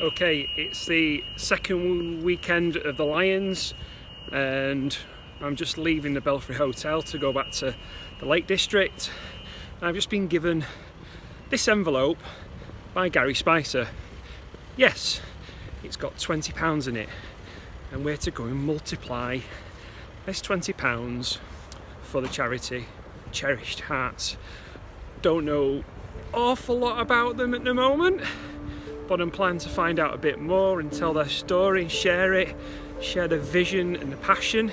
Okay, it's the second weekend of the Lions and I'm just leaving the Belfry Hotel to go back to the Lake District. I've just been given this envelope by Gary Spicer. Yes, it's got £20 in it and we're to go and multiply this £20 for the charity Cherished Hearts. Don't know an awful lot about them at the moment, but I'm planning to find out a bit more and tell their story, share the vision and the passion,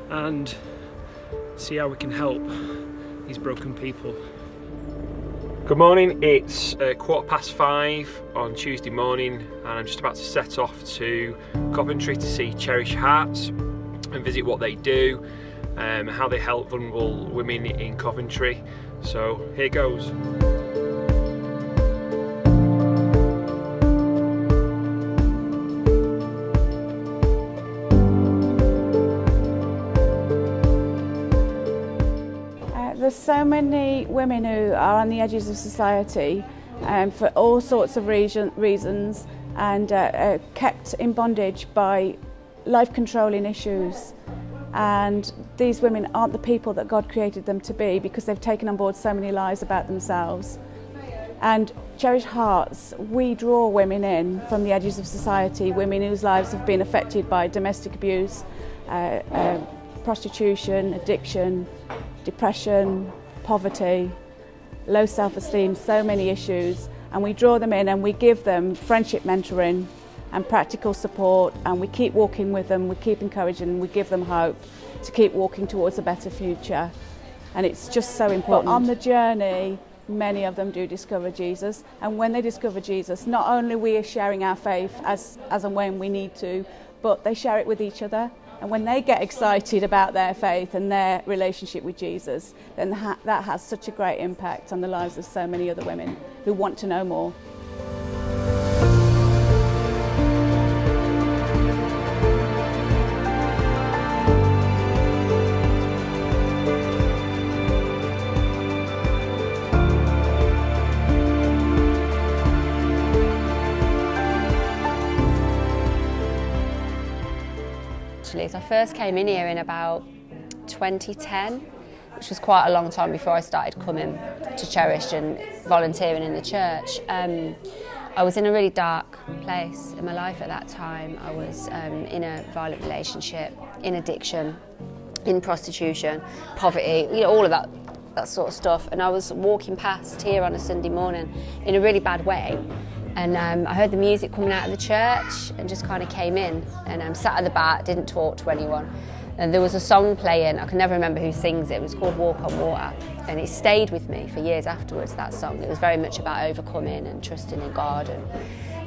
and see how we can help these broken people. Good morning, it's 5:15 on Tuesday morning and I'm just about to set off to Coventry to see Cherished Hearts and visit what they do, how they help vulnerable women in Coventry. So here goes. There's so many women who are on the edges of society for all sorts of reasons and kept in bondage by life-controlling issues. And these women aren't the people that God created them to be because they've taken on board so many lies about themselves. And Cherished Hearts, we draw women in from the edges of society, women whose lives have been affected by domestic abuse, prostitution, addiction, depression, poverty, low self-esteem, so many issues, and we draw them in and we give them friendship mentoring and practical support, and we keep walking with them, we keep encouraging them, we give them hope to keep walking towards a better future, and it's just so important. But on the journey, many of them do discover Jesus, and when they discover Jesus, not only we are sharing our faith as and when we need to, but they share it with each other. And when they get excited about their faith and their relationship with Jesus, then that has such a great impact on the lives of so many other women who want to know more. So I first came in here in about 2010, which was quite a long time before I started coming to Cherished and volunteering in the church. I was in a really dark place in my life at that time. I was in a violent relationship, in addiction, in prostitution, poverty, all of that sort of stuff. And I was walking past here on a Sunday morning in a really bad way. And I heard the music coming out of the church and just kind of came in and sat at the back, didn't talk to anyone. And there was a song playing, I can never remember who sings it was called Walk on Water. And it stayed with me for years afterwards, that song. It was very much about overcoming and trusting in God.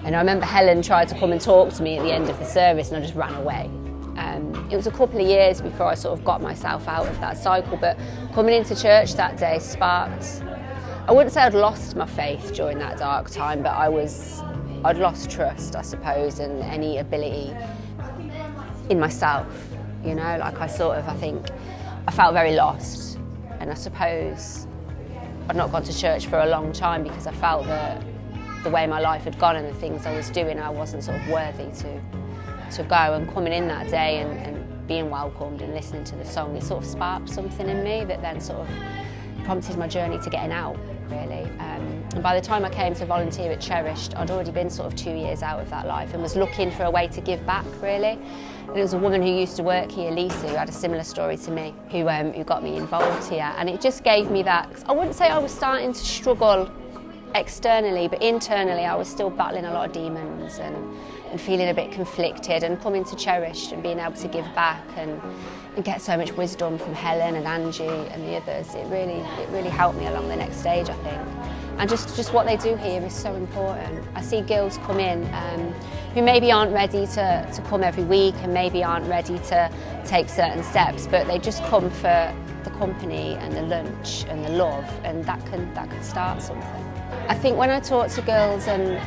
And I remember Helen tried to come and talk to me at the end of the service and I just ran away. It was a couple of years before I sort of got myself out of that cycle, but coming into church that day sparked, I wouldn't say I'd lost my faith during that dark time, but I'd lost trust, I suppose, and any ability in myself, like I think I felt very lost. And I suppose I'd not gone to church for a long time because I felt that the way my life had gone and the things I was doing, I wasn't sort of worthy to go. And coming in that day and being welcomed and listening to the song, it sort of sparked something in me that then sort of prompted my journey to getting out, really. And by the time I came to volunteer at Cherished, I'd already been sort of 2 years out of that life and was looking for a way to give back, really. And it was a woman who used to work here, Lisa, who had a similar story to me, who got me involved here. And it just gave me that, I wouldn't say I was starting to struggle externally, but internally I was still battling a lot of demons and feeling a bit conflicted, and coming to Cherished and being able to give back and get so much wisdom from Helen and Angie and the others, it really helped me along the next stage, I think. And just what they do here is so important. I see girls come in who maybe aren't ready to come every week and maybe aren't ready to take certain steps, but they just come for the company and the lunch and the love, and that can start something. I think when I talk to girls and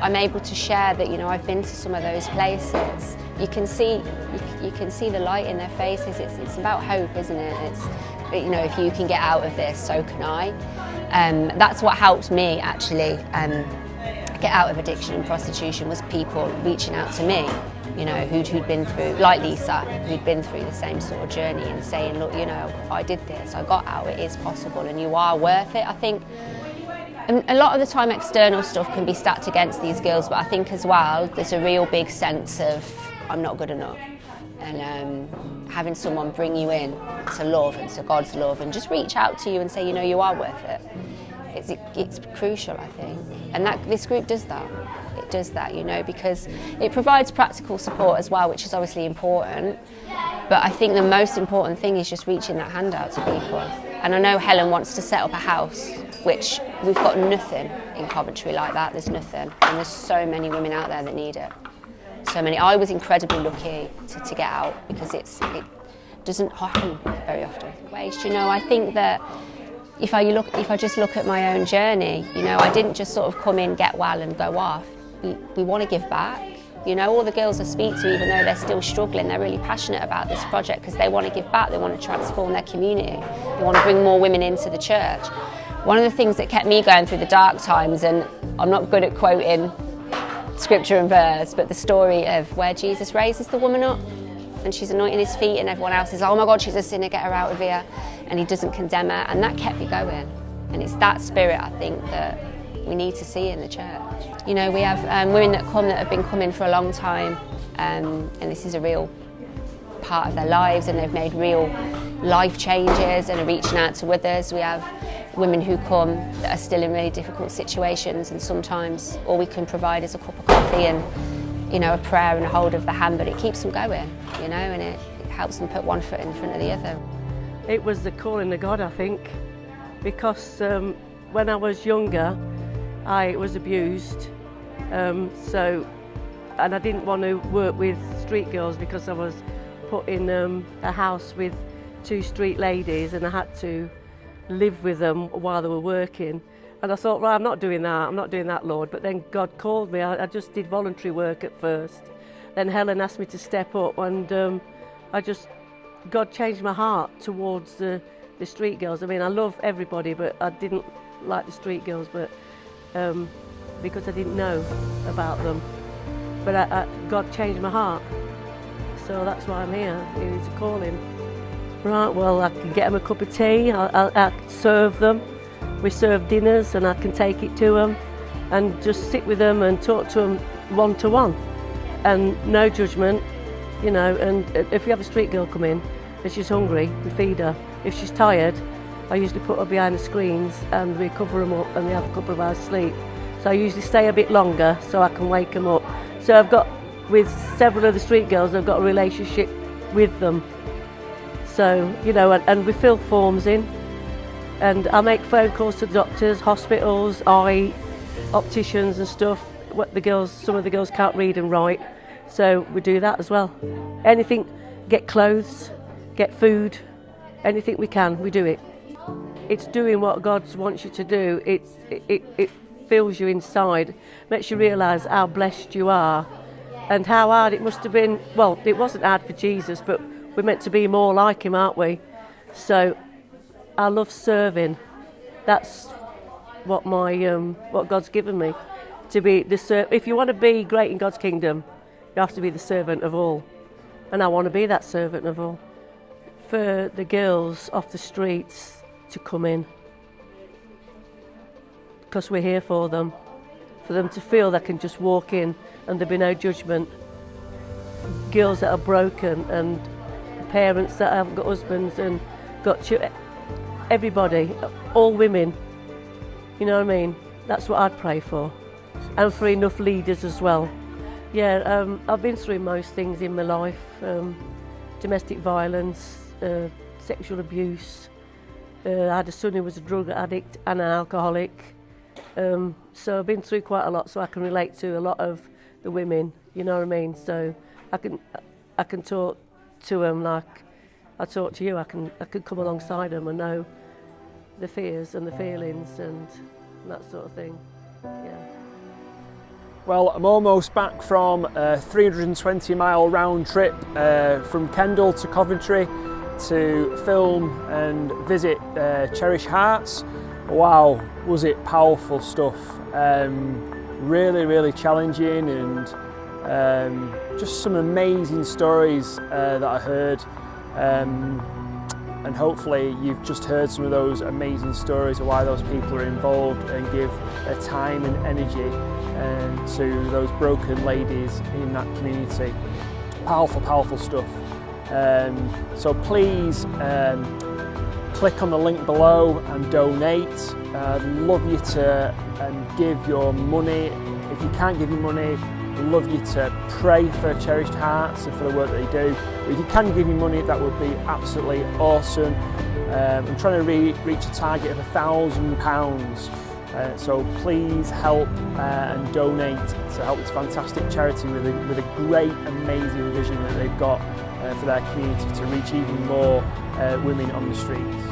I'm able to share that, I've been to some of those places, you can see the light in their faces. It's about hope, isn't it? It's, if you can get out of this, so can I. That's what helped me, actually. get out of addiction and prostitution was people reaching out to me, you know, who'd been through, like Lisa, who'd been through the same sort of journey, and saying, look, you know, I did this, I got out, it is possible, and you are worth it. I think a lot of the time external stuff can be stacked against these girls, but I think as well there's a real big sense of I'm not good enough, and having someone bring you in to love and to God's love and just reach out to you and say, you know, you are worth it. It's crucial, I think, and that this group does that. It does that, you know, because it provides practical support as well, which is obviously important. But I think the most important thing is just reaching that hand out to people. And I know Helen wants to set up a house, which we've got nothing in Coventry like that. There's nothing, and there's so many women out there that need it. So many. I was incredibly lucky to get out because it doesn't happen very often. You know, I think that. If I just look at my own journey, you know, I didn't just sort of come in, get well and go off. We want to give back. You know, all the girls I speak to, even though they're still struggling, they're really passionate about this project because they want to give back, they want to transform their community, they want to bring more women into the church. One of the things that kept me going through the dark times, and I'm not good at quoting scripture and verse, but the story of where Jesus raises the woman up and she's anointing his feet and everyone else says, oh my God, she's a sinner, get her out of here. And he doesn't condemn her, and that kept me going. And it's that spirit, I think, that we need to see in the church. You know, we have women that have been coming for a long time, and this is a real part of their lives, and they've made real life changes and are reaching out to others. We have women who come that are still in really difficult situations, and sometimes all we can provide is a cup of coffee and, you know, a prayer and a hold of the hand, but it keeps them going, you know, and it helps them put one foot in front of the other. It was the calling of God, I think, because when I was younger, I was abused, and I didn't want to work with street girls because I was put in a house with 2 street ladies, and I had to live with them while they were working. And I thought, well, I'm not doing that, Lord. But then God called me. I just did voluntary work at first. Then Helen asked me to step up, and God changed my heart towards the street girls. I mean, I love everybody, but I didn't like the street girls, but because I didn't know about them. But God changed my heart, so that's why I'm here. It's a calling. Right, well, I can get them a cup of tea, I serve them. We serve dinners, and I can take it to them and just sit with them and talk to them one-to-one, and no judgment. You know, and if we have a street girl come in and she's hungry, we feed her. If she's tired, I usually put her behind the screens and we cover them up and they have a couple of hours sleep. So I usually stay a bit longer so I can wake them up. So I've got, with several of the street girls, I've got a relationship with them. So, you know, and we fill forms in, and I make phone calls to the doctors, hospitals, eye opticians and stuff. Some of the girls can't read and write. So we do that as well. Anything, get clothes, get food, anything we can, we do it. It's doing what God wants you to do. It fills you inside, makes you realise how blessed you are and how hard it must have been. Well, it wasn't hard for Jesus, but we're meant to be more like him, aren't we? So I love serving. That's what what God's given me, to be the if you want to be great in God's kingdom, you have to be the servant of all. And I want to be that servant of all. For the girls off the streets to come in, because we're here for them to feel they can just walk in and there'll be no judgment. Girls that are broken, and parents that haven't got husbands and got everybody, all women, you know what I mean? That's what I'd pray for. And for enough leaders as well. Yeah, I've been through most things in my life. Domestic violence, sexual abuse. I had a son who was a drug addict and an alcoholic. So I've been through quite a lot, so I can relate to a lot of the women, you know what I mean? So I can talk to them like I talk to you. I can come alongside them and know the fears and the feelings and that sort of thing. Yeah. Well, I'm almost back from a 320-mile round trip from Kendal to Coventry to film and visit Cherished Hearts. Wow, was it powerful stuff. really challenging, and just some amazing stories that I heard, and hopefully you've just heard some of those amazing stories of why those people are involved and give their time and energy to those broken ladies in that community. Powerful stuff. So please click on the link below and donate. I'd love you to give your money. If you can't give your money, I'd love you to pray for Cherished Hearts and for the work that they do. But if you can give your money, that would be absolutely awesome. I'm trying to reach a target of £1,000. So please help and donate to help this fantastic charity with a great, amazing vision that they've got for their community to reach even more women on the streets.